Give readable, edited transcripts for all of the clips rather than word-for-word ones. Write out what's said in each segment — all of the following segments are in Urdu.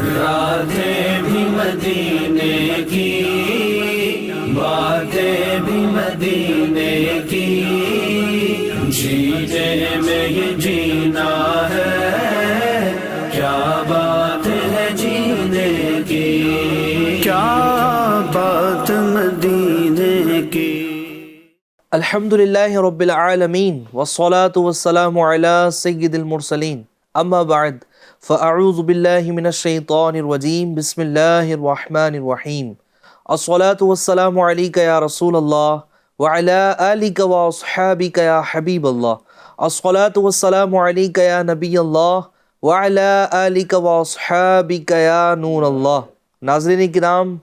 راتیں بھی مدینے کی، باتیں بھی مدینے کی، جینے میں یہ جینا ہے، کیا بات ہے جینے کی، کیا بات مدینے کی۔ الحمدللہ رب العالمین والصلاة والسلام علی سید المرسلین، اما بعد فاعوذ باللہ من الشیطان الرجیم، بسم اللہ الرحمن الرحیم۔ الصلاة والسلام علیک یا رسول اللہ وعلی آلک واصحابک یا حبیب اللہ۔ الصلاة والسلام علیک یا نبی اللہ وعلی آلک واصحابک یا نور اللہ۔ ناظرین کرام،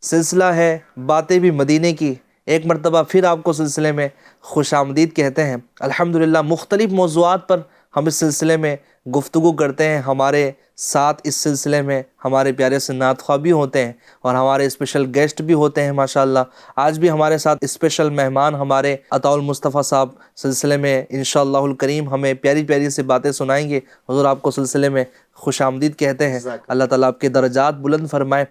سلسلہ ہے باتیں بھی مدینے کی، ایک مرتبہ پھر آپ کو سلسلے میں خوش آمدید کہتے ہیں۔ الحمدللہ مختلف موضوعات پر ہم اس سلسلے میں گفتگو کرتے ہیں۔ ہمارے ساتھ اس سلسلے میں ہمارے پیارے سے نعت خواہ بھی ہوتے ہیں اور ہمارے اسپیشل گیسٹ بھی ہوتے ہیں ماشاءاللہ۔ آج بھی ہمارے ساتھ اسپیشل مہمان ہمارے عطاء المصطفیٰ صاحب سلسلے میں انشاءاللہ الکریم ہمیں پیاری پیاری سے باتیں سنائیں گے۔ حضور آپ کو سلسلے میں خوش آمدید کہتے ہیں، اللہ تعالیٰ آپ کے درجات بلند فرمائے۔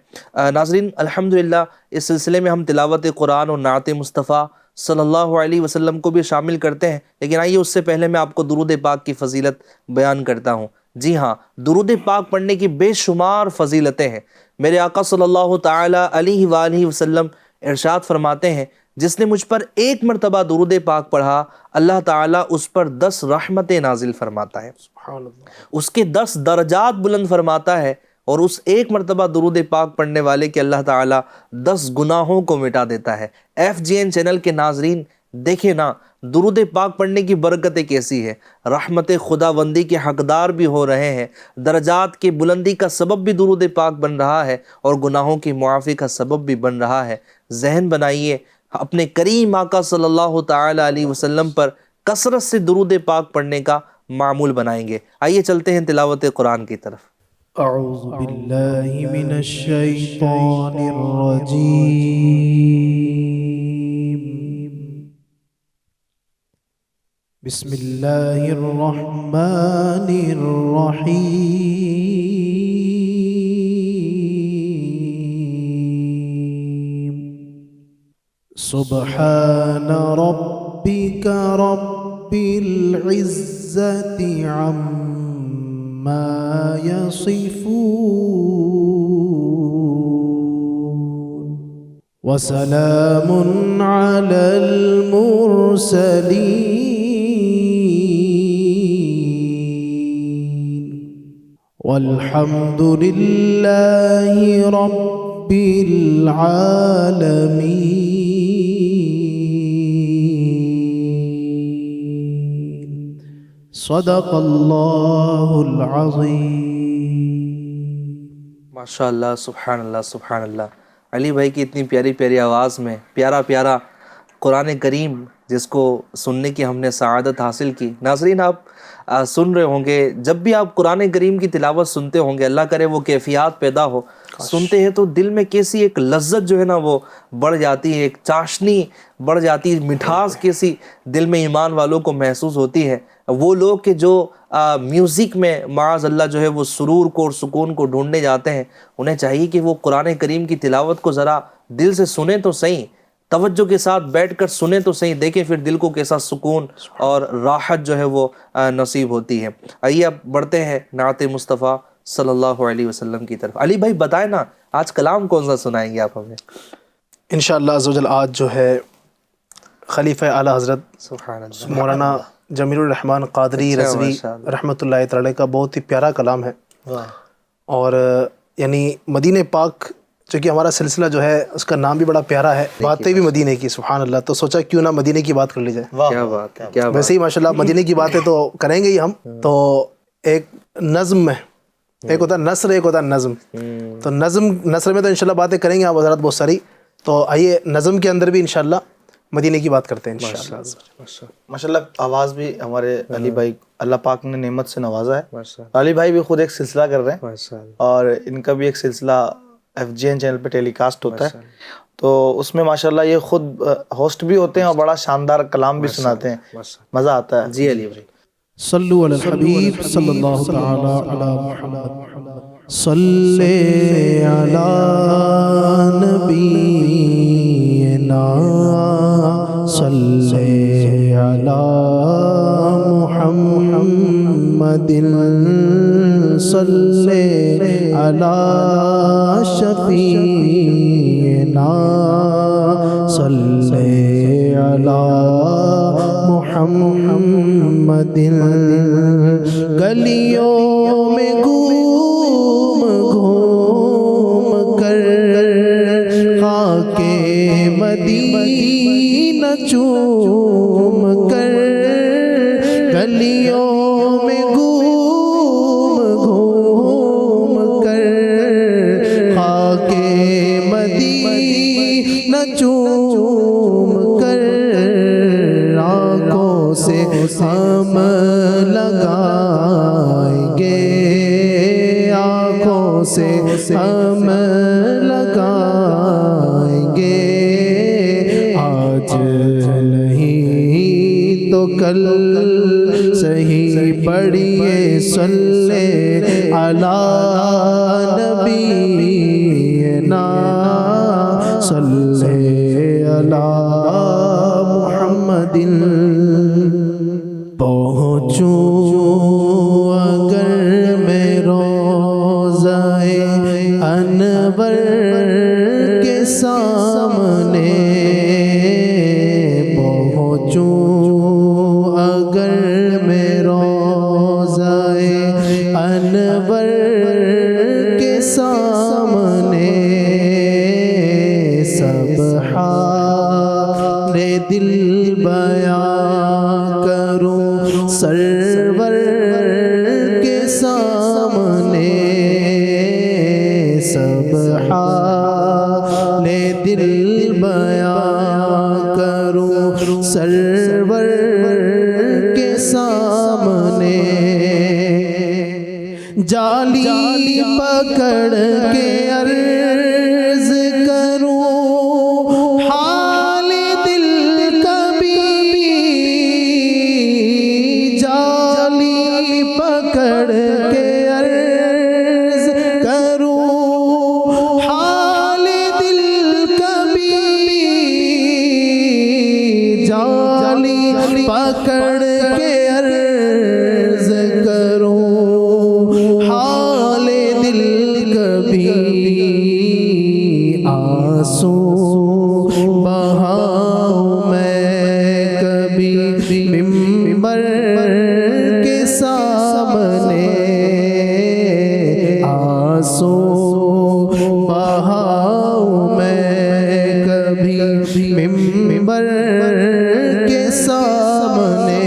ناظرین، الحمدللہ اس سلسلے میں ہم تلاوت قرآن اور نعت مصطفیٰ صلی اللہ علیہ وسلم کو بھی شامل کرتے ہیں، لیکن آئیے اس سے پہلے میں آپ کو درود پاک کی فضیلت بیان کرتا ہوں۔ جی ہاں، درود پاک پڑھنے کی بے شمار فضیلتیں ہیں۔ میرے آقا صلی اللہ تعالی علیہ وآلہ وسلم ارشاد فرماتے ہیں، جس نے مجھ پر ایک مرتبہ درود پاک پڑھا، اللہ تعالیٰ اس پر 10 رحمتیں نازل فرماتا ہے، سبحان اللہ، اس کے 10 درجات بلند فرماتا ہے، اور اس ایک مرتبہ درود پاک پڑھنے والے کے اللہ تعالیٰ 10 گناہوں کو مٹا دیتا ہے۔ FGN چینل کے ناظرین دیکھیں نا، درود پاک پڑھنے کی برکتیں کیسی ہے، رحمت خداوندی کے حقدار بھی ہو رہے ہیں، درجات کی بلندی کا سبب بھی درود پاک بن رہا ہے، اور گناہوں کی معافی کا سبب بھی بن رہا ہے۔ ذہن بنائیے، اپنے کریم آقا صلی اللہ تعالی علیہ وسلم پر کثرت سے درود پاک پڑھنے کا معمول بنائیں گے۔ آئیے چلتے ہیں تلاوت قرآن کی طرف۔ اعوذ باللہ من الشیطان الرجیم، بسم اللہ الرحمن الرحیم، سبحان ربک رب العزة عما يصفون وسلام على المرسلين والحمد لله رب العالمين۔ صدق اللہ العظیم۔ ماشاءاللہ، سبحان اللہ، سبحان اللہ۔ علی بھائی کی اتنی پیاری پیاری آواز میں پیارا پیارا قرآن کریم جس کو سننے کی ہم نے سعادت حاصل کی۔ ناظرین، آپ سن رہے ہوں گے، جب بھی آپ قرآن کریم کی تلاوت سنتے ہوں گے، اللہ کرے وہ کیفیات پیدا ہو، سنتے ہیں تو دل میں کیسی ایک لذت جو ہے نا وہ بڑھ جاتی ہے، ایک چاشنی بڑھ جاتی ہے، مٹھاس کیسی دل میں ایمان والوں کو محسوس ہوتی ہے۔ وہ لوگ کہ جو میوزک میں معاذ اللہ جو ہے وہ سرور کو اور سکون کو ڈھونڈنے جاتے ہیں، انہیں چاہیے کہ وہ قرآن کریم کی تلاوت کو ذرا دل سے سنیں تو صحیح، توجہ کے ساتھ بیٹھ کر سنیں تو صحیح، دیکھیں پھر دل کو کیسا سکون اور راحت جو ہے وہ نصیب ہوتی ہے۔ آئیے اب بڑھتے ہیں نعت مصطفیٰ صلی اللہ علیہ وسلم کی طرف۔ علی بھائی بتائیں نا، آج کلام کون سا سنائیں گے آپ ہمیں؟ انشاءاللہ عز و جل آج جو ہے خلیفہ اعلیٰ حضرت مولانا جمیل الرحمن قادری رضوی رحمۃ اللہ تعالی کا بہت ہی پیارا کلام ہے، اور یعنی مدینہ پاک چونکہ ہمارا سلسلہ جو ہے اس کا نام بھی بڑا پیارا ہے، باتیں بھی مدینے کی، سبحان اللہ، تو سوچا کیوں نہ مدینے کی بات کر لی جائے۔ کیا بات ہے، کیا بات۔ ویسے ہی ماشاءاللہ مدینے کی باتیں تو کریں گے ہی ہم، تو ایک نظم میں ایک ہوتا ہے نثر، ایک ہوتا ہے نظم، تو نثر میں تو انشاءاللہ باتیں کریں گے آپ حضرات بہت ساری، تو آئیے نظم کے اندر بھی انشاءاللہ مدینے کی بات کرتے ہیں انشاءاللہ۔ ماشاءاللہ آواز بھی ہمارے علی بھائی اللہ پاک نے نعمت سے نوازا ہے۔ علی بھائی بھی خود ایک سلسلہ کر رہے ہیں، اور ان کا بھی ایک سلسلہ FGN چینل پہ ٹیلی کاسٹ ہوتا ہے، تو اس میں ماشاءاللہ یہ خود ہوسٹ بھی ہوتے ہیں اور بڑا شاندار کلام بھی سناتے ہیں، مزہ آتا ہے۔ جی علی بھائی، صلو علی الحبیب صلی اللہ تعالی علی محمد صلی علی نبینا صلی علی محمد صلی علی شفیعنا صلی علی محمد گلیوں میں گھوم کر خاک مدینہ چوم کر گلیوں میں گھوم کر خاک مدینہ چوم کر آنکھوں سے ہم لگائیں گے آنکھوں سے ہم لگائیں گے آج نہیں تو کل صحیح پڑھیے صلی علی نبینا صلی علی محمد پہنچوں اگر میں روضہ انور کے سامنے پہنچوں اگر میں روضہ انور کے سامنے سب حال دل بیان کروں سرور کے سامنے سب حال دل بیان کروں سرور کے سامنے جالی پکڑ کے عرض کروں حال دل کبھی جالی پکڑ کے عرض کروں حال دل کبھی جالی پکڑ کے عرض کروں حال دل کبھی آنسو بہاؤں میں کبھی ممبر کے سامنے آنسو بہاؤں میں کبھی ممبر کے سامنے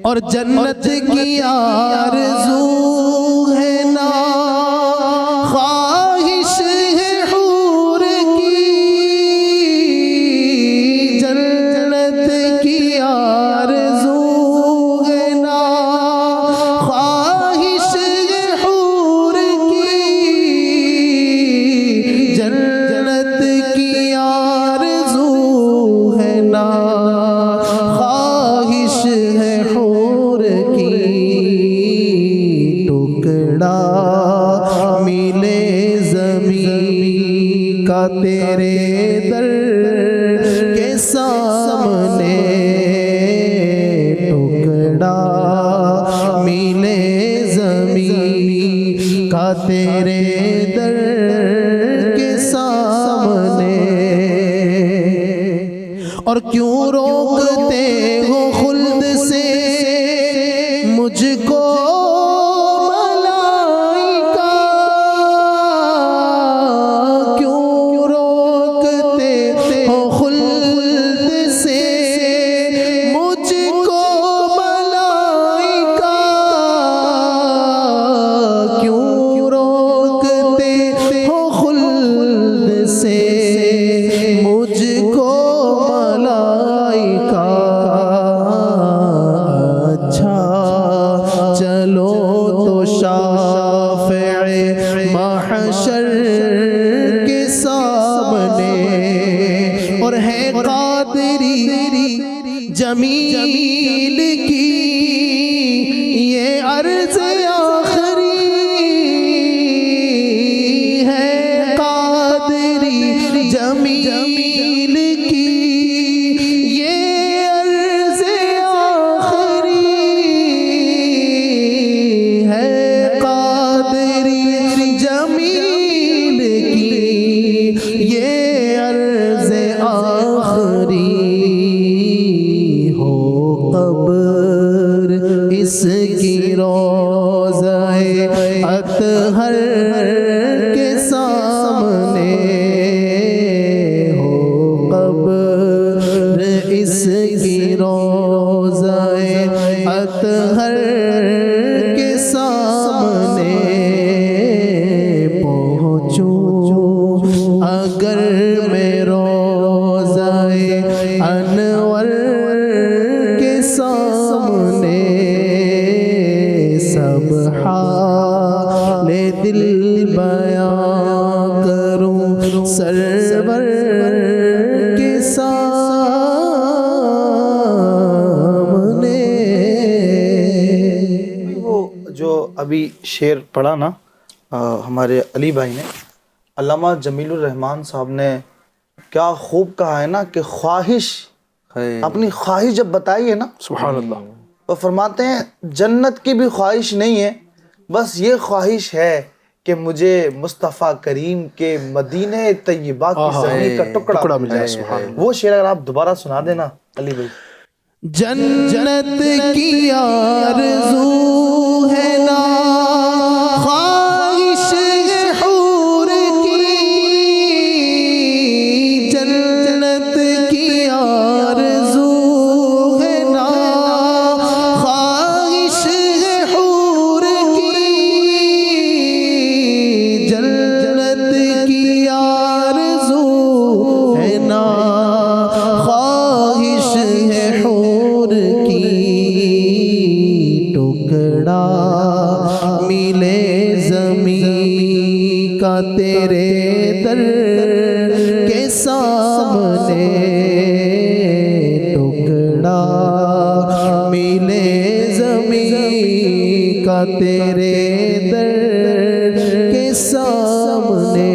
اور جنت کی آرزو ہے نا خواہش ہے حور کی جنت کی آرزو ہے نا خواہش ہے حور کی جنت کی آرزو ہے نا خواہش ہے حور کی ٹکڑا ملے زمین کا تیرے در کے سامنے ٹکڑا ملے زمین کا تیرے در کے سامنے اور کیوں روکتے ہو خلد سے مجھ کو ملائکہ کیوں روکتے ہو خلد سے مجھ کو ملائکہ کیوں روکتے ہو خلد سے مجھ کو ملائکہ اچھا چلو تو شافع محشر کے سامنے اور ہے قادری جمیل کی یہ عرض آخری اطہر کے سامنے ہو قبر اس کی روضہ اطہر کے سامنے پہنچوں اگر میں روضہ انور کے سامنے سب حال دل بیان کروں سرور کے سامنے. وہ جو ابھی شعر پڑھا نا ہمارے علی بھائی نے، علامہ جمیل الرحمان صاحب نے کیا خوب کہا ہے نا کہ خواہش، اپنی خواہش جب بتائی ہے نا، سبحان اللہ، وہ فرماتے ہیں جنت کی بھی خواہش نہیں ہے، بس یہ خواہش ہے کہ مجھے مصطفیٰ کریم کے مدینہ طیبہ کی زمین کا ٹکڑا مل جائے. سبحان اللہ. وہ شعر اگر آپ دوبارہ سنا دینا علی بھائی. جنت کی آرزو ہے نا خواہش ہے حور کی، جنت کی آرزو ہے نا خواہش ہے حور کی، جنت کی آرزو ہے نا خواہش ہے حور کی، ٹکڑا ملے زمین کا تیرے در کے سامنے، ٹکڑا ملے زمین کا تیرے در کے سامنے.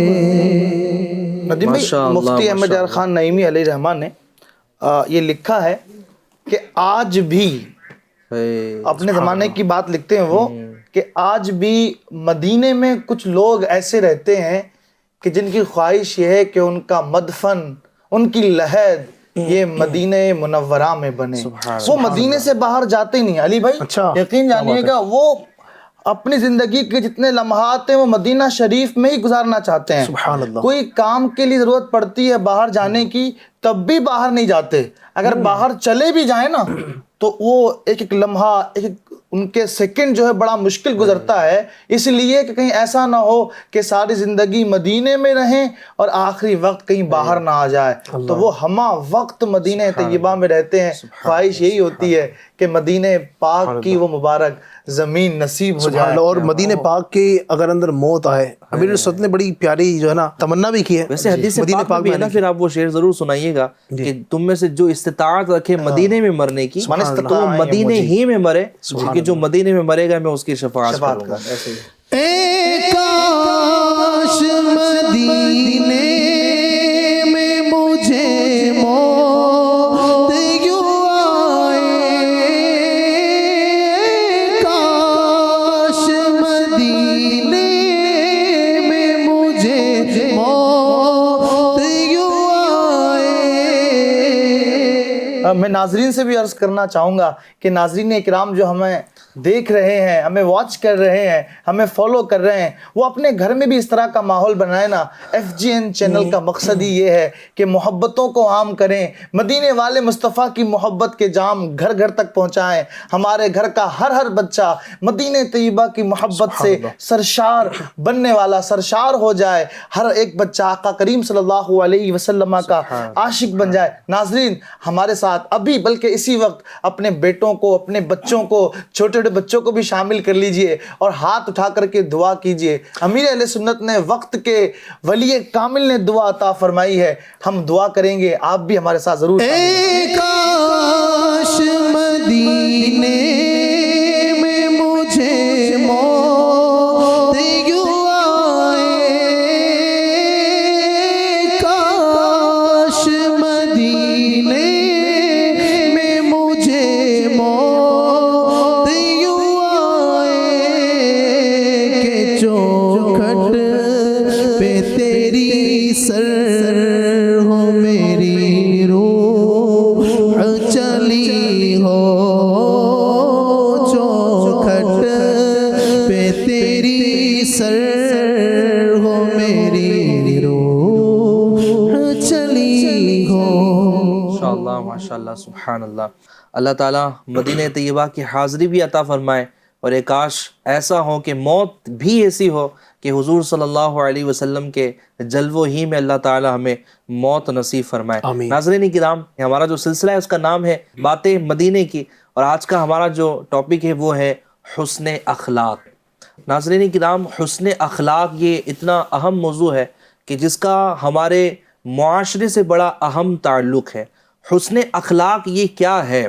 ندیم بھائی، مفتی احمد یار خان نعیمی علیہ رحمان نے یہ لکھا ہے کہ آج بھی اپنے زمانے کی بات لکھتے ہیں وہ کہ آج بھی مدینے میں کچھ لوگ ایسے رہتے ہیں کہ جن کی خواہش یہ ہے کہ ان کا مدفن، ان کی لحد یہ مدینہ منورہ میں بنے. وہ مدینے سے باہر جاتے ہی نہیں علی بھائی. یقین جانیے گا وہ اپنی زندگی کے جتنے لمحات ہیں وہ مدینہ شریف میں ہی گزارنا چاہتے ہیں. سبحان اللہ. کوئی کام کے لیے ضرورت پڑتی ہے باہر جانے کی تب بھی باہر نہیں جاتے. اگر باہر چلے بھی جائیں نا تو وہ ایک ایک لمحہ، ایک ایک ان کے سیکنڈ جو ہے بڑا مشکل گزرتا ہے، اس لیے کہ کہیں ایسا نہ ہو کہ ساری زندگی مدینے میں رہیں اور آخری وقت کہیں باہر نہ آ جائے. تو وہ ہمہ وقت مدینہ طیبہ میں رہتے ہیں. خواہش یہی ہوتی ہے کہ مدینہ پاک کی وہ مبارک زمین نصیب ہو جائے. اور مدینہ پاک کی اگر اندر موت آئے، امیر سعود نے بڑی پیاری جو ہے نا تمنا بھی کی ہے. ویسے حدیث پاک میں نا، پھر آپ وہ شعر ضرور سنائیے گا کہ تم میں سے جو استطاعت رکھے مدینے میں مرنے کی تو وہ مدینے ہی میں مرے، کیونکہ جو مدینے میں مرے گا میں اس کی شفاعت کروں گا. اے کاش مدینے میں مجھے موت یوں آئے، کاش مدینے میں مجھے موت یوں آئے. میں ناظرین سے بھی عرض کرنا چاہوں گا کہ ناظرین اکرام جو ہمیں دیکھ رہے ہیں، ہمیں واچ کر رہے ہیں، ہمیں فالو کر رہے ہیں، وہ اپنے گھر میں بھی اس طرح کا ماحول بنائے نا. FGN چینل کا مقصد ہی یہ ہے کہ محبتوں کو عام کریں، مدینے والے مصطفیٰ کی محبت کے جام گھر گھر تک پہنچائیں. ہمارے گھر کا ہر بچہ مدینہ طیبہ کی محبت سے سرشار بننے والا سرشار ہو جائے. ہر ایک بچہ آقا کریم صلی اللہ علیہ وسلم کا عاشق بن جائے. ناظرین ہمارے ساتھ ابھی بلکہ اسی وقت اپنے بیٹوں کو، اپنے بچوں کو، چھوٹے بچوں کو بھی شامل کر لیجئے اور ہاتھ اٹھا کر کے دعا کیجئے. امیر اہل سنت نے، وقت کے ولی کامل نے دعا عطا فرمائی ہے. ہم دعا کریں گے، آپ بھی ہمارے ساتھ ضرور. اے کاش مدینے میں مجھے موت یوں آئے، کاش مدینے میں مجھے موت یوں آئے کہ چوکھٹ پہ تیری سر ہو میری روح چلی ہو سر ہو میری روح چلی ہو. ماشاءاللہ ماشاءاللہ سبحان اللہ. اللہ تعالیٰ مدینہ طیبہ کی حاضری بھی عطا فرمائے، اور ایک کاش ایسا ہو کہ موت بھی ایسی ہو کہ حضور صلی اللہ علیہ وسلم کے جلووں ہی میں اللہ تعالیٰ ہمیں موت نصیب فرمائے. آمین. ناظرین کرام، ہمارا جو سلسلہ ہے اس کا نام ہے باتیں مدینے کی، اور آج کا ہمارا جو ٹاپک ہے وہ ہے حسن اخلاق. ناظرین کرام، حسن اخلاق یہ اتنا اہم موضوع ہے کہ جس کا ہمارے معاشرے سے بڑا اہم تعلق ہے. حسن اخلاق یہ کیا ہے؟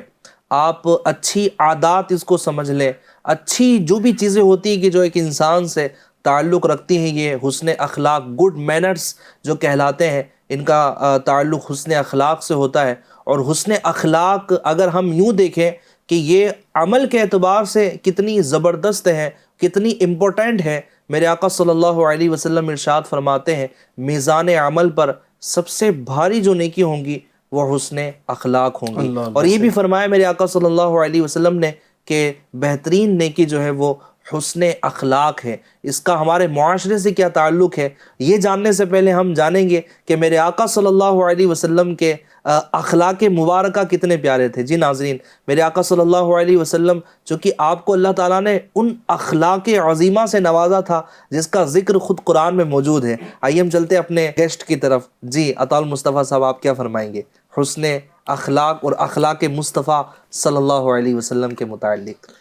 آپ اچھی عادات اس کو سمجھ لیں، اچھی جو بھی چیزیں ہوتی ہیں کہ جو ایک انسان سے تعلق رکھتی ہیں، یہ حسن اخلاق، گڈ مینرز جو کہلاتے ہیں، ان کا تعلق حسن اخلاق سے ہوتا ہے. اور حسن اخلاق اگر ہم یوں دیکھیں کہ یہ عمل کے اعتبار سے کتنی زبردست ہے، کتنی امپورٹنٹ ہے، میرے آقا صلی اللہ علیہ وسلم ارشاد فرماتے ہیں میزان عمل پر سب سے بھاری جو نیکی ہوں گی وہ حسن اخلاق ہوں گی. اور یہ بھی فرمایا میرے آقا صلی اللہ علیہ وسلم نے کہ بہترین نیکی جو ہے وہ حسن اخلاق ہے. اس کا ہمارے معاشرے سے کیا تعلق ہے، یہ جاننے سے پہلے ہم جانیں گے کہ میرے آقا صلی اللہ علیہ وسلم کے اخلاق مبارکہ کتنے پیارے تھے. جی ناظرین، میرے آقا صلی اللہ علیہ وسلم چونکہ آپ کو اللہ تعالیٰ نے ان اخلاق عظیمہ سے نوازا تھا جس کا ذکر خود قرآن میں موجود ہے. آئیے ہم چلتے اپنے گیسٹ کی طرف. جی عطا المصطفیٰ صاحب، آپ کیا فرمائیں گے حسن اخلاق اور اخلاق مصطفیٰ صلی اللہ علیہ وسلم کے متعلق؟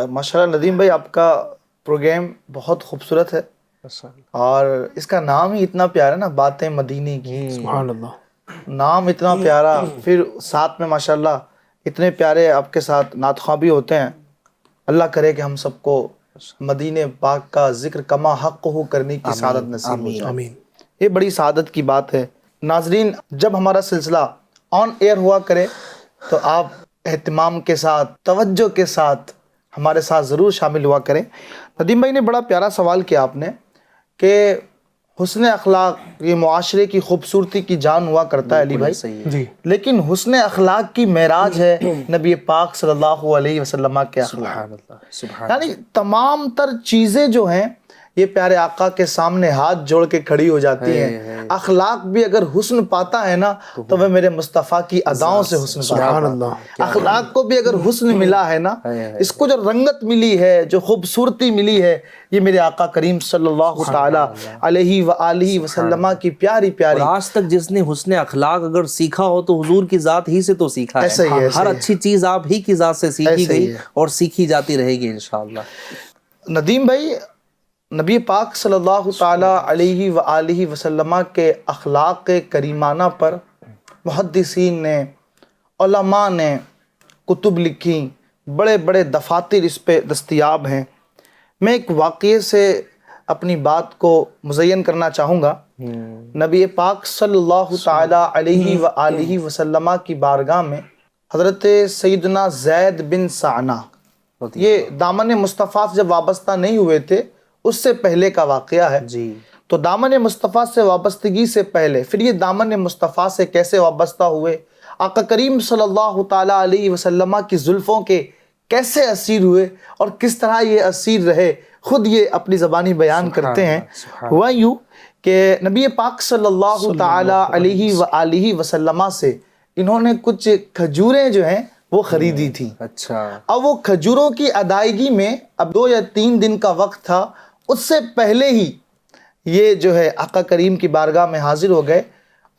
ماشاءاللہ ندیم بھائی، آپ کا پروگرام بہت خوبصورت ہے، اور اس کا نام ہی اتنا پیارا نا، باتیں مدینے کی. سبحان اللہ. نام اتنا پیارا، پھر ساتھ میں ماشاءاللہ اتنے پیارے آپ کے ساتھ نعت خواں بھی ہوتے ہیں. اللہ کرے کہ ہم سب کو مدینے پاک کا ذکر کما حق ہو کرنے کی سعادت نصیب ہو جائے. آمین. یہ بڑی سعادت کی بات ہے. ناظرین، جب ہمارا سلسلہ آن ایئر ہوا کرے تو آپ اہتمام کے ساتھ، توجہ کے ساتھ ہمارے ساتھ ضرور شامل ہوا کریں. ندیم بھائی نے بڑا پیارا سوال کیا آپ نے کہ حسن اخلاق یہ معاشرے کی خوبصورتی کی جان ہوا کرتا ہے علی بھائی، جی. لیکن حسن اخلاق کی معراج ہے نبی پاک صلی اللہ علیہ وسلم کے اخلاق. یعنی تمام تر چیزیں جو ہیں یہ پیارے آقا کے سامنے ہاتھ جوڑ کے کھڑی ہو جاتی ہیں. اخلاق بھی اگر حسن پاتا ہے نا تو وہ میرے مصطفیٰ کی اداؤں سے حسن پاتا سبحان ہے. اللہ. اخلاق کو بھی اگر حسن ملا ہے نا، اس کو جو رنگت ملی ہے، جو خوبصورتی ملی ہے، یہ میرے آقا کریم صلی اللہ تعالی علیہ وآلہ وسلم کی پیاری پیاری. اور آج تک جس نے حسن اخلاق اگر سیکھا ہو تو حضور کی ذات ہی سے تو سیکھا ہے. ایسا ہی ہے، ہر اچھی چیز آپ ہی کی ذات سے سیکھی ایسا ہی گئی ہے. اور سیکھی جاتی رہے گی انشاءاللہ. ندیم بھائی، نبی پاک صلی اللہ تعالی علیہ وآلہ وسلم کے اخلاق کریمانہ پر محدثین نے، علماء نے کتب لکھی، بڑے بڑے دفاتر اس پہ دستیاب ہیں. میں ایک واقعے سے اپنی بات کو مزین کرنا چاہوں گا. نبی پاک صلی اللہ تعالی علیہ وآلہ وسلم کی بارگاہ میں حضرت سیدنا زید بن سعنہ، یہ دامن مصطفیٰ سے جب وابستہ نہیں ہوئے تھے، اس سے پہلے کا واقعہ ہے. جی. تو دامن مصطفیٰ سے وابستگی سے پہلے پھر یہ دامن مصطفیٰ سے کیسے وابستہ ہوئے، آقا کریم صلی اللہ تعالیٰ علیہ وسلم کی زلفوں کے کیسے اسیر ہوئے اور کس طرح یہ اسیر رہے، خود یہ اپنی زبانی بیان کرتے ہیں. ہوا یوں کہ نبی پاک صلی اللہ تعالیٰ علیہ وآلہ وسلم سے انہوں نے کچھ کھجوریں جو ہیں وہ خریدی تھی. اچھا. اب وہ کھجوروں کی ادائیگی میں اب 2 یا 3 دن کا وقت تھا، اس سے پہلے ہی یہ جو ہے آقا کریم کی بارگاہ میں حاضر ہو گئے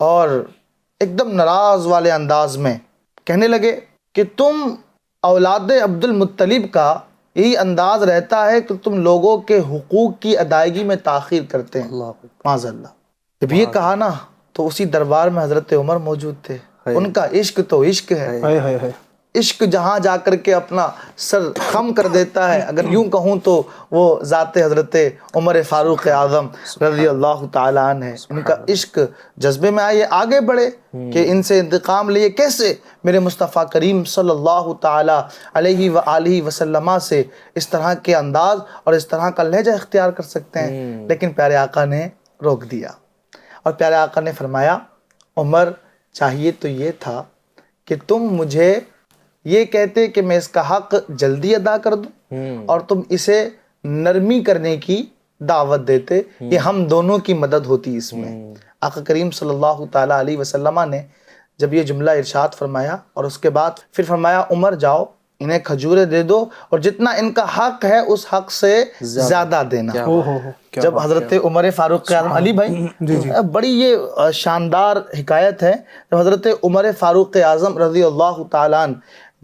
اور ایک دم ناراض والے انداز میں کہنے لگے کہ تم اولاد عبد المطلب کا یہی انداز رہتا ہے کہ تم لوگوں کے حقوق کی ادائیگی میں تاخیر کرتے ہیں. معاذ اللہ. جب یہ کہا نا تو اسی دربار میں حضرت عمر موجود تھے. ان کا عشق تو عشق ہے، عشق جہاں جا کر کے اپنا سر خم کر دیتا ہے. اگر یوں کہوں تو وہ ذات حضرت عمر فاروق اعظم رضی اللہ تعالیٰ عنہ ہے. ان کا عشق جذبے میں آئے، آگے بڑھے کہ ان سے انتقام لیے کیسے میرے مصطفیٰ کریم صلی اللہ تعالیٰ علیہ وآلہ وسلم سے اس طرح کے انداز اور اس طرح کا لہجہ اختیار کر سکتے ہیں. لیکن پیارے آقا نے روک دیا اور پیارے آقا نے فرمایا، عمر چاہیے تو یہ تھا کہ تم مجھے یہ کہتے کہ میں اس کا حق جلدی ادا کر دوں، اور تم اسے نرمی کرنے کی دعوت دیتے, یہ ہم دونوں کی مدد ہوتی اس میں. آقا کریم صلی اللہ تعالیٰ علیہ وسلم نے جب یہ جملہ ارشاد فرمایا اور اس کے بعد پھر فرمایا عمر جاؤ انہیں کھجوریں دے دو اور جتنا ان کا حق ہے اس حق سے زیادہ دینا. جب حضرت عمر فاروق اعظم, علی بھائی بڑی یہ شاندار حکایت ہے, جب حضرت عمر فاروق اعظم رضی اللہ تعالیٰ عنہ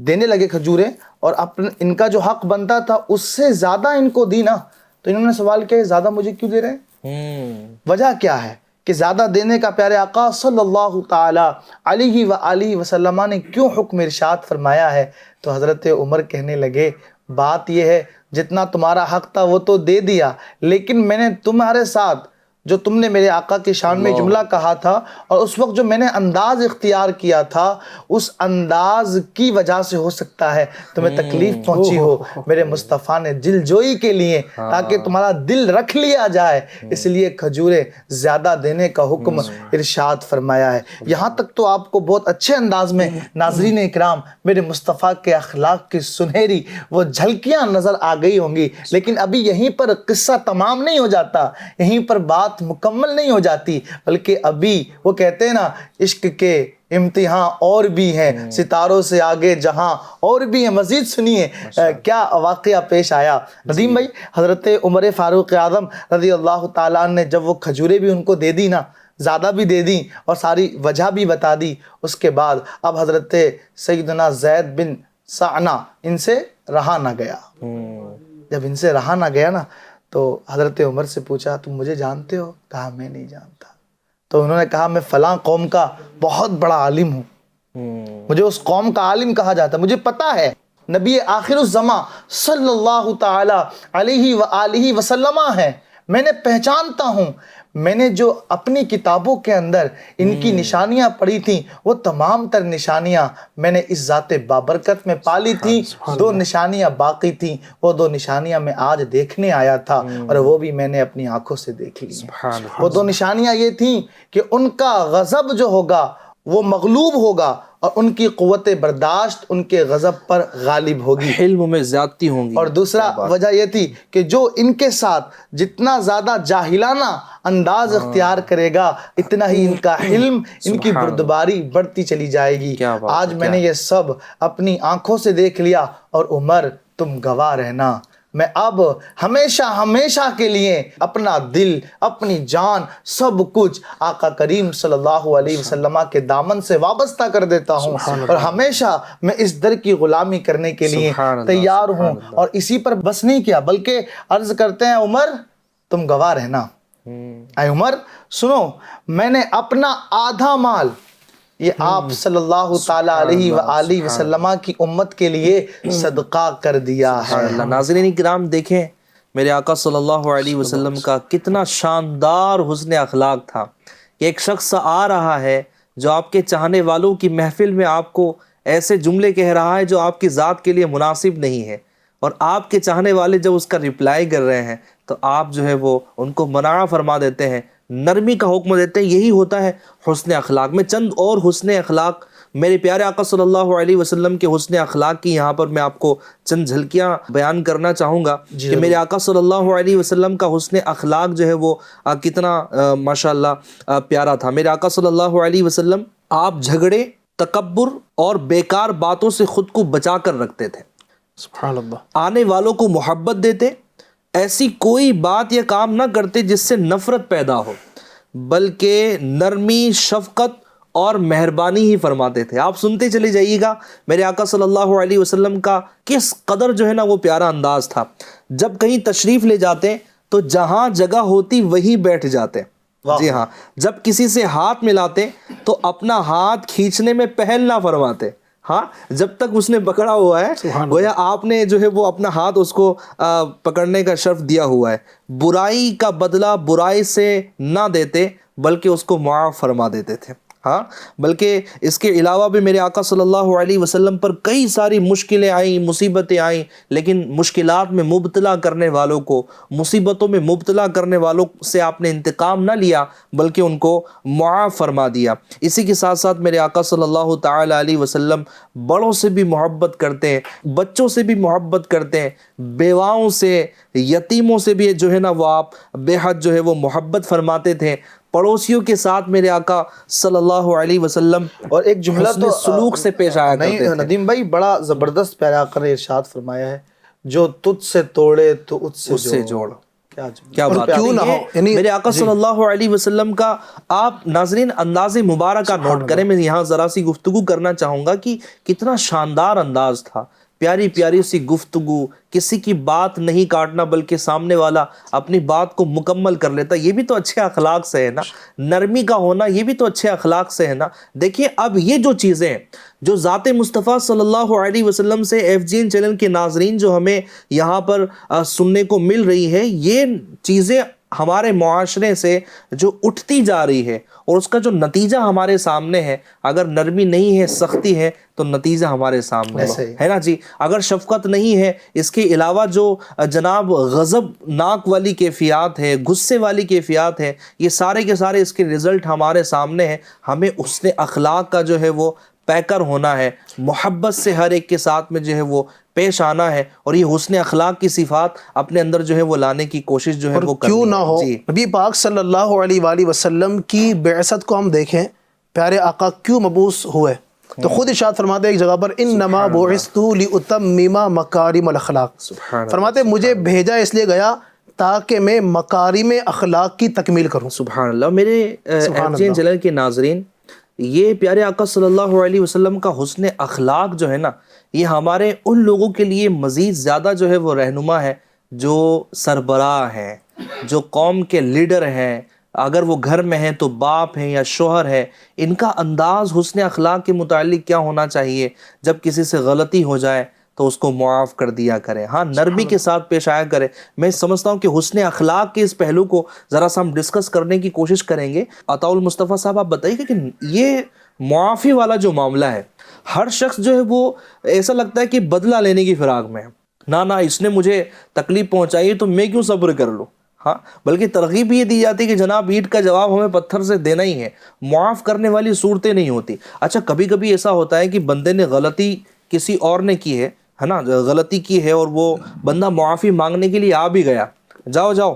دینے لگے کھجوریں اور ان کا جو حق بنتا تھا اس سے زیادہ ان کو دی نا, تو انہوں نے سوال کیا زیادہ مجھے کیوں دے رہے ہیں؟ وجہ کیا ہے کہ زیادہ دینے کا پیارے آقا صلی اللہ تعالی علیہ وآلہ وسلم نے کیوں حکم ارشاد فرمایا ہے؟ تو حضرت عمر کہنے لگے بات یہ ہے جتنا تمہارا حق تھا وہ تو دے دیا, لیکن میں نے تمہارے ساتھ جو تم نے میرے آقا کی شان میں جملہ کہا تھا اور اس وقت جو میں نے انداز اختیار کیا تھا اس انداز کی وجہ سے ہو سکتا ہے تمہیں تکلیف پہنچی ہو. میرے مصطفیٰ نے دل جوئی کے لیے تاکہ تمہارا دل رکھ لیا جائے اس لیے کھجوریں زیادہ دینے کا حکم ارشاد فرمایا ہے. یہاں تک تو آپ کو بہت اچھے انداز میں ناظرین اکرام میرے مصطفیٰ کے اخلاق کی سنہری وہ جھلکیاں نظر آ گئی ہوں گی, لیکن ابھی یہیں پر قصہ تمام نہیں ہو جاتا, یہیں پر بات مکمل نہیں ہو جاتی, بلکہ ابھی وہ کہتے ہیں نا عشق کے امتحان اور بھی ہیں, ستاروں سے آگے جہاں اور بھی ہیں. مزید سنیے کیا واقعہ پیش آیا. ندیم بھائی حضرت عمر فاروق اعظم رضی اللہ تعالیٰ عنہ نے جب وہ کھجوریں بھی ان کو دے دی نا, زیادہ بھی دے دی اور ساری وجہ بھی بتا دی, اس کے بعد اب حضرت سیدنا زید بن سعنہ ان سے رہا نہ گیا. جب ان سے رہا نہ گیا نا تو حضرت عمر سے پوچھا تم مجھے جانتے ہو؟ کہا میں نہیں جانتا. تو انہوں نے کہا میں فلاں قوم کا بہت بڑا عالم ہوں, مجھے اس قوم کا عالم کہا جاتا ہے, مجھے پتا ہے نبی آخر الزماں صلی اللہ تعالی علیہ وآلہ وسلم ہے, میں نے پہچانتا ہوں. میں نے جو اپنی کتابوں کے اندر ان کی نشانیاں پڑھی تھیں وہ تمام تر نشانیاں میں نے اس ذات بابرکت میں پالی تھیں. 2 نشانیاں باقی تھیں, وہ 2 نشانیاں میں آج دیکھنے آیا تھا اور وہ بھی میں نے اپنی آنکھوں سے دیکھ لی. وہ 2 نشانیاں یہ تھیں کہ ان کا غضب جو ہوگا وہ مغلوب ہوگا اور ان کی قوت برداشت ان کے غضب پر غالب ہوگی, حلم میں زیادتی ہوں گی. اور دوسرا وجہ یہ تھی کہ جو ان کے ساتھ جتنا زیادہ جاہلانہ انداز اختیار کرے گا اتنا ہی ان کا حلم, ان کی بردباری بڑھتی چلی جائے گی. آج میں نے یہ سب اپنی آنکھوں سے دیکھ لیا اور عمر تم گواہ رہنا, میں اب ہمیشہ ہمیشہ کے لیے اپنا دل اپنی جان سب کچھ آقا کریم صلی اللہ علیہ وسلم کے دامن سے وابستہ کر دیتا ہوں اور ہمیشہ میں اس در کی غلامی کرنے کے لیے تیار ہوں. اور اسی پر بس نہیں کیا بلکہ عرض کرتے ہیں عمر تم گواہ رہنا. اے عمر سنو, میں نے اپنا آدھا مال یہ آپ صلی اللہ تعالیٰ علیہ وآلہ وسلم کی امت کے لیے صدقہ کر دیا ہے. ناظرین کرام دیکھیں میرے آقا صلی اللہ علیہ وسلم کا کتنا شاندار حسن اخلاق تھا کہ ایک شخص آ رہا ہے جو آپ کے چاہنے والوں کی محفل میں آپ کو ایسے جملے کہہ رہا ہے جو آپ کی ذات کے لیے مناسب نہیں ہے, اور آپ کے چاہنے والے جب اس کا رپلائی کر رہے ہیں تو آپ جو ہے وہ ان کو منع فرما دیتے ہیں, نرمی کا حکم دیتے ہیں. یہی ہوتا ہے حسن اخلاق. میں چند اور حسن اخلاق میرے پیارے آقا صلی اللہ علیہ وسلم کے حسن اخلاق کی یہاں پر میں آپ کو چند جھلکیاں بیان کرنا چاہوں گا کہ میرے آقا صلی اللہ علیہ وسلم کا حسن اخلاق جو ہے وہ کتنا ماشاءاللہ پیارا تھا. میرے آقا صلی اللہ علیہ وسلم آپ جھگڑے, تکبر اور بیکار باتوں سے خود کو بچا کر رکھتے تھے. سبحان اللہ. آنے والوں کو محبت دیتے, ایسی کوئی بات یا کام نہ کرتے جس سے نفرت پیدا ہو, بلکہ نرمی, شفقت اور مہربانی ہی فرماتے تھے. آپ سنتے چلے جائیے گا میرے آقا صلی اللہ علیہ وسلم کا کس قدر جو ہے نا وہ پیارا انداز تھا. جب کہیں تشریف لے جاتے تو جہاں جگہ ہوتی وہیں بیٹھ جاتے. جی ہاں, جب کسی سے ہاتھ ملاتے تو اپنا ہاتھ کھینچنے میں پہل نہ فرماتے. ہاں, جب تک اس نے پکڑا ہوا ہے گویا آپ نے جو ہے وہ اپنا ہاتھ اس کو پکڑنے کا شرف دیا ہوا ہے. برائی کا بدلہ برائی سے نہ دیتے بلکہ اس کو معاف فرما دیتے تھے. ہاں بلکہ اس کے علاوہ بھی میرے آقا صلی اللہ علیہ وسلم پر کئی ساری مشکلیں آئیں، مصیبتیں آئیں، لیکن مشکلات میں مبتلا کرنے والوں کو، مصیبتوں میں مبتلا کرنے والوں سے آپ نے انتقام نہ لیا بلکہ ان کو معاف فرما دیا۔ اسی کے ساتھ ساتھ میرے آقا صلی اللہ تعالی علیہ وسلم بڑوں سے بھی محبت کرتے ہیں، بچوں سے بھی محبت کرتے ہیں، بیواؤں سے، یتیموں سے بھی جو ہے نا وہ آپ بے حد جو ہے وہ محبت فرماتے تھے، پڑوسیوں کے ساتھ میرے آقا صلی اللہ علیہ وسلم اور ایک جملہ حسن تو سلوک سے پیش آیا کرتے نہیں تھے۔ ندیم بھائی، بڑا زبردست پیارے آقا نے ارشاد فرمایا ہے، جو تجھ سے توڑے تو اس سے جوڑ۔ کیا اور بات کیوں نہ ہو، یعنی میرے آقا صلی اللہ علیہ وسلم کا آپ ناظرین انداز مبارکہ نوٹ کریں۔ میں یہاں ذرا سی گفتگو کرنا چاہوں گا کہ کتنا شاندار انداز تھا، پیاری پیاری سی گفتگو، کسی کی بات نہیں کاٹنا بلکہ سامنے والا اپنی بات کو مکمل کر لیتا۔ یہ بھی تو اچھے اخلاق سے ہے نا، نرمی کا ہونا یہ بھی تو اچھے اخلاق سے ہے نا۔ دیکھیے اب یہ جو چیزیں ہیں جو ذات مصطفیٰ صلی اللہ علیہ وسلم سے FGN چینل کے ناظرین جو ہمیں یہاں پر سننے کو مل رہی ہے، یہ چیزیں ہمارے معاشرے سے جو اٹھتی جا رہی ہے اور اس کا جو نتیجہ ہمارے سامنے ہے، اگر نرمی نہیں ہے، سختی ہے، تو نتیجہ ہمارے سامنے ہے نا جی۔ اگر شفقت نہیں ہے، اس کے علاوہ جو جناب غضب ناک والی کیفیات ہے، غصے والی کیفیات ہے، یہ سارے کے سارے اس کے رزلٹ ہمارے سامنے ہیں۔ ہمیں حسن اخلاق کا جو ہے وہ پیکر ہونا ہے، محبت سے ہر ایک کے ساتھ میں جو ہے وہ پیش آنا ہے، اور یہ حسن اخلاق کی صفات اپنے اندر جو ہے وہ لانے کی کوشش جو ہے وہ کرنی ہے۔ کیوں نہ ہو، نبی پاک صلی اللہ علیہ وآلہ وسلم کی بعثت کو ہم دیکھیں، پیارے آقا کیوں مبعوث ہوئے، تو خود ارشاد فرماتے ہیں ایک جگہ پر انما بعثت لاتمم مکارم الاخلاق، فرماتے ہیں مجھے بھیجا اس لیے گیا تاکہ میں مکارم اخلاق کی تکمیل کروں۔ سبحان اللہ۔ میرے FGN چینل کے ناظرین، یہ پیارے آقا صلی اللہ علیہ وسلم کا حسن اخلاق جو ہے نا، یہ ہمارے ان لوگوں کے لیے مزید زیادہ جو ہے وہ رہنما ہے جو سربراہ ہیں، جو قوم کے لیڈر ہیں، اگر وہ گھر میں ہیں تو باپ ہیں یا شوہر ہے، ان کا انداز حسن اخلاق کے متعلق کیا ہونا چاہیے؟ جب کسی سے غلطی ہو جائے تو اس کو معاف کر دیا کرے، ہاں نرمی کے ساتھ پیش آیا کرے۔ میں سمجھتا ہوں کہ حسن اخلاق کے اس پہلو کو ذرا سا ہم ڈسکس کرنے کی کوشش کریں گے۔ عطاء المصطفیٰ صاحب آپ بتائیے کہ یہ معافی والا جو معاملہ ہے، ہر شخص جو ہے وہ ایسا لگتا ہے کہ بدلہ لینے کی فراق میں ہے، نہ اس نے مجھے تکلیف پہنچائی تو میں کیوں صبر کر لوں، ہاں بلکہ ترغیب یہ دی جاتی ہے کہ جناب اینٹ کا جواب ہمیں پتھر سے دینا ہی ہے، معاف کرنے والی صورتیں نہیں ہوتی۔ اچھا کبھی کبھی ایسا ہوتا ہے کہ بندے نے غلطی کسی اور نے کی ہے نا، غلطی کی ہے، اور وہ بندہ معافی مانگنے کے لیے آ بھی گیا، جاؤ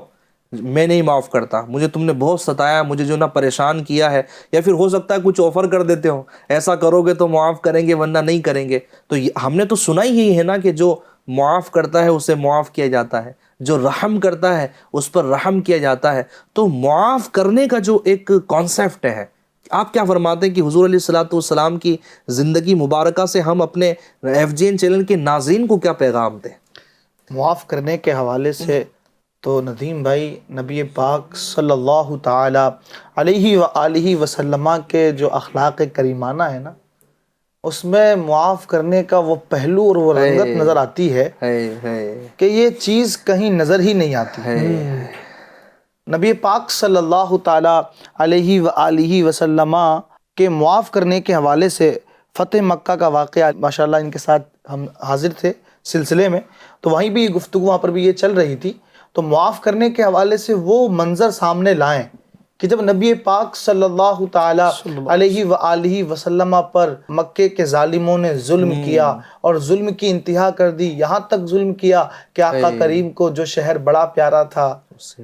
میں نہیں معاف کرتا، مجھے تم نے بہت ستایا، مجھے جو نا پریشان کیا ہے، یا پھر ہو سکتا ہے کچھ آفر کر دیتے ہو، ایسا کرو گے تو معاف کریں گے ورنہ نہیں کریں گے۔ تو ہم نے تو سنا ہی یہی ہے نا کہ جو معاف کرتا ہے اسے معاف کیا جاتا ہے، جو رحم کرتا ہے اس پر رحم کیا جاتا ہے۔ تو معاف کرنے کا جو ایک کانسیپٹ ہے، آپ کیا فرماتے ہیں کہ حضور علیہ الصلوۃ والسلام کی زندگی مبارکہ سے ہم اپنے FGN چینل کے ناظرین کو کیا پیغام دیں؟ معاف کرنے کے حوالے سے تو ندیم بھائی، نبی پاک صلی اللہ تعالی علیہ وآلہ وسلم کے جو اخلاق کریمانہ ہے نا، اس میں معاف کرنے کا وہ پہلو اور وہ رنگت نظر آتی ہے کہ یہ چیز کہیں نظر ہی نہیں آتی۔ نبی پاک صلی اللہ تعالی علیہ وآلہ وسلم کے معاف کرنے کے حوالے سے فتح مکہ کا واقعہ ماشاءاللہ ان کے ساتھ ہم حاضر تھے سلسلے میں، تو وہیں بھی گفتگو وہاں پر بھی یہ چل رہی تھی، تو معاف کرنے کے حوالے سے وہ منظر سامنے لائیں کہ جب نبی پاک صلی اللہ تعالی علیہ وآلہ وسلم پر مکے کے ظالموں نے ظلم کیا، اور ظلم کی انتہا کر دی، یہاں تک ظلم کیا کہ آقا کریم کو جو شہر بڑا پیارا تھا،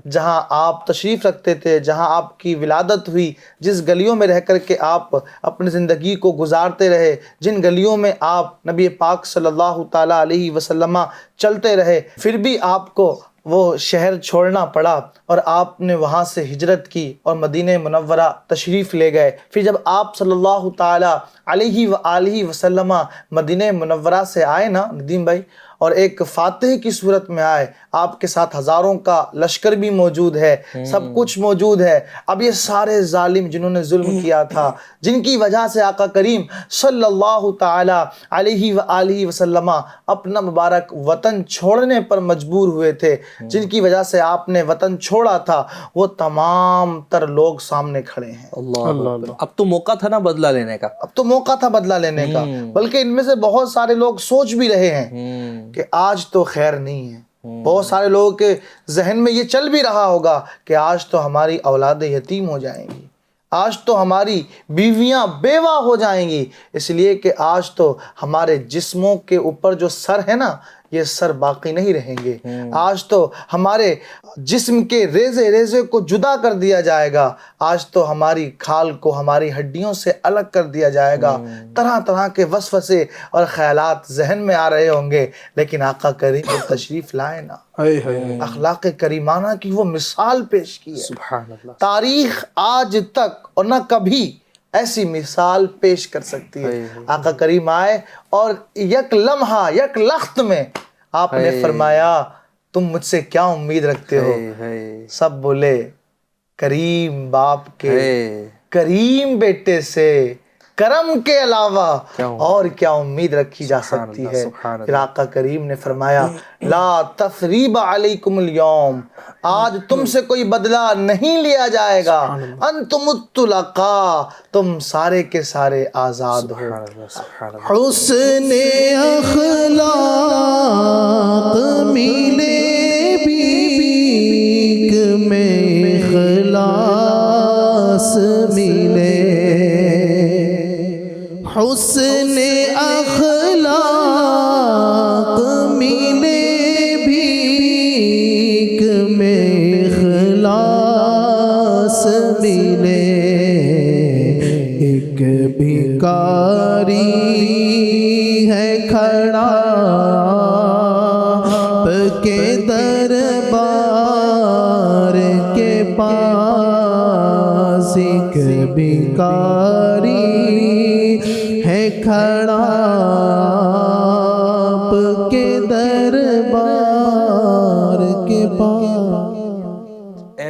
جہاں آپ تشریف رکھتے تھے، جہاں آپ کی ولادت ہوئی، جس گلیوں میں رہ کر کے آپ اپنی زندگی کو گزارتے رہے، جن گلیوں میں آپ نبی پاک صلی اللہ تعالی علیہ وسلم چلتے رہے، پھر بھی آپ کو وہ شہر چھوڑنا پڑا اور آپ نے وہاں سے ہجرت کی اور مدینہ منورہ تشریف لے گئے۔ پھر جب آپ صلی اللہ تعالی علیہ وآلہ وسلم مدینہ منورہ سے آئے نا ندیم بھائی، اور ایک فاتح کی صورت میں آئے, آپ کے ساتھ ہزاروں کا لشکر بھی موجود ہے, سب کچھ موجود ہے. اب یہ سارے ظالم جنہوں نے ظلم کیا تھا, جن کی وجہ سے آقا کریم صلی اللہ تعالی علیہ وآلہ وسلم اپنا مبارک وطن چھوڑنے پر مجبور ہوئے تھے, جن کی وجہ سے آپ نے وطن چھوڑا تھا, وہ تمام تر لوگ سامنے کھڑے ہیں. اللہ, اب تو موقع تھا نا بدلہ لینے کا, اب تو موقع تھا بدلہ لینے کا. بلکہ ان میں سے بہت سارے لوگ سوچ بھی رہے ہیں کہ آج تو خیر نہیں ہے. بہت سارے لوگوں کے ذہن میں یہ چل بھی رہا ہوگا کہ آج تو ہماری اولادیں یتیم ہو جائیں گی, آج تو ہماری بیویاں بیوہ ہو جائیں گی, اس لیے کہ آج تو ہمارے جسموں کے اوپر جو سر ہے نا, یہ سر باقی نہیں رہیں گے. آج تو ہمارے جسم کے ریزے ریزے کو جدا کر دیا جائے گا, آج تو ہماری کھال کو ہماری ہڈیوں سے الگ کر دیا جائے گا. طرح طرح کے وسوسے اور خیالات ذہن میں آ رہے ہوں گے, لیکن آقا کریم تشریف لائے نا, اخلاق کریمانہ کی وہ مثال پیش کی ہے. سبحان اللہ. تاریخ آج تک اور نہ کبھی ایسی مثال پیش کر سکتی ہے. آقا کریم آئے اور یک لمحہ یک لخت میں آپ نے فرمایا تم مجھ سے کیا امید رکھتے ہو؟ سب بولے کریم باپ کے, کریم بیٹے سے, کرم کے علاوہ اور کیا امید رکھی جا سکتی ہے. پھر آقا کریم نے فرمایا لا تثریب علیکم اليوم, آج تم سے کوئی بدلہ نہیں لیا جائے گا. انتم الطلقاء, تم سارے کے سارے آزاد ہو. حسن اخلاق ملے بیک میں اخلاص ملے, حسن اخلاق ملے بھیک میں اخلاص ملے. ایک بھکاری ہے کھڑا آپ کے دربار کے پاس, ایک بھکاری ہے کھڑا آپ کے دربار کے پاس.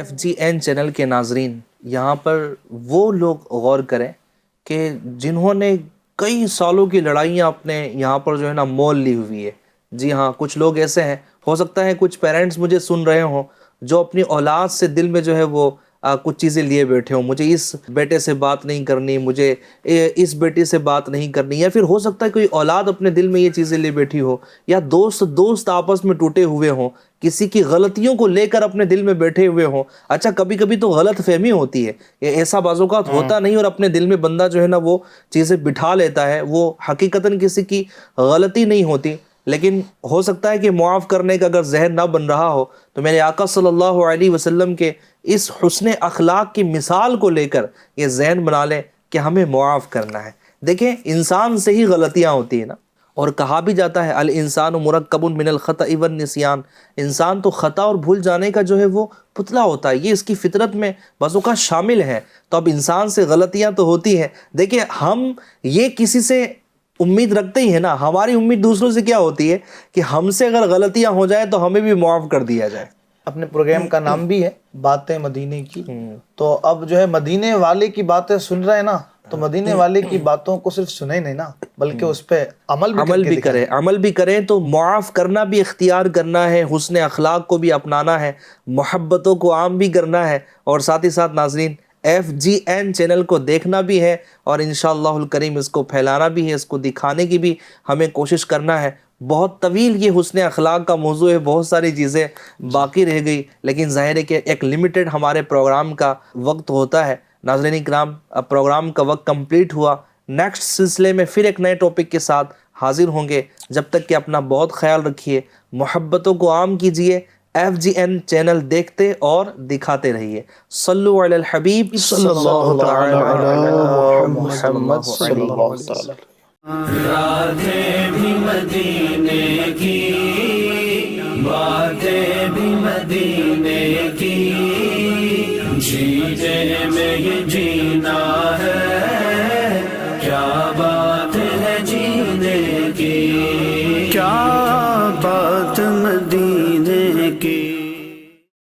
FGN چینل کے ناظرین, یہاں پر وہ لوگ غور کریں کہ جنہوں نے کئی سالوں کی لڑائیاں اپنے یہاں پر جو ہے نا مول لی ہوئی ہے. جی ہاں, کچھ لوگ ایسے ہیں, ہو سکتا ہے کچھ پیرنٹس مجھے سن رہے ہوں جو اپنی اولاد سے دل میں جو ہے وہ کچھ چیزیں لیے بیٹھے ہوں, مجھے اس بیٹے سے بات نہیں کرنی, مجھے اس بیٹی سے بات نہیں کرنی. یا پھر ہو سکتا ہے کوئی اولاد اپنے دل میں یہ چیزیں لے بیٹھی ہو, یا دوست آپس میں ٹوٹے ہوئے ہوں, کسی کی غلطیوں کو لے کر اپنے دل میں بیٹھے ہوئے ہوں. اچھا, کبھی کبھی تو غلط فہمی ہوتی ہے, ایسا بعض اوقات ہوتا نہیں, اور اپنے دل میں بندہ جو ہے نا وہ چیزیں بٹھا لیتا ہے, وہ حقیقتاً کسی کی غلطی نہیں ہوتی. لیکن ہو سکتا ہے کہ معاف کرنے کا اگر ذہن نہ بن رہا ہو تو میرے آقا صلی اللہ علیہ وسلم کے اس حسن اخلاق کی مثال کو لے کر یہ ذہن بنا لیں کہ ہمیں معاف کرنا ہے. دیکھیں, انسان سے ہی غلطیاں ہوتی ہیں نا, اور کہا بھی جاتا ہے الانسان مرکب من الخطأ والنسیان, انسان تو خطا اور بھول جانے کا جو ہے وہ پتلا ہوتا ہے, یہ اس کی فطرت میں بعض اوقات شامل ہے. تو اب انسان سے غلطیاں تو ہوتی ہیں. دیکھیں, ہم یہ کسی سے امید رکھتے ہی ہے نا, ہماری امید دوسروں سے کیا ہوتی ہے کہ ہم سے اگر غلطیاں ہو جائیں تو ہمیں بھی معاف کر دیا جائے. اپنے پروگرام کا نام بھی ہے باتیں مدینے کی, تو اب جو ہے مدینے والے کی باتیں سن رہے ہیں نا, تو مدینے والے کی باتوں کو صرف سنیں نہیں نا, بلکہ اس پہ عمل بھی کریں. تو معاف کرنا بھی اختیار کرنا ہے, حسن اخلاق کو بھی اپنانا ہے, محبتوں کو عام بھی کرنا ہے, اور ساتھ ہی ساتھ ناظرین FGN چینل کو دیکھنا بھی ہے, اور انشاءاللہ الکریم اس کو پھیلانا بھی ہے, اس کو دکھانے کی بھی ہمیں کوشش کرنا ہے. بہت طویل یہ حسن اخلاق کا موضوع ہے, بہت ساری چیزیں باقی رہ گئی, لیکن ظاہر ہے کہ ایک لمیٹڈ ہمارے پروگرام کا وقت ہوتا ہے. ناظرین اکرام, پروگرام کا وقت کمپلیٹ ہوا. نیکسٹ سلسلے میں پھر ایک نئے ٹاپک کے ساتھ حاضر ہوں گے. جب تک کہ اپنا بہت خیال رکھیے, محبتوں کو عام کیجئے, FGN چینل دیکھتے اور دکھاتے رہیے. صلو علی الحبیب صلی اللہ علیہ محمد صلی اللہ علیہ وسلم. راتیں بھی مدینے کی, باتیں بھی مدینے کی, جینے میں یہ جینا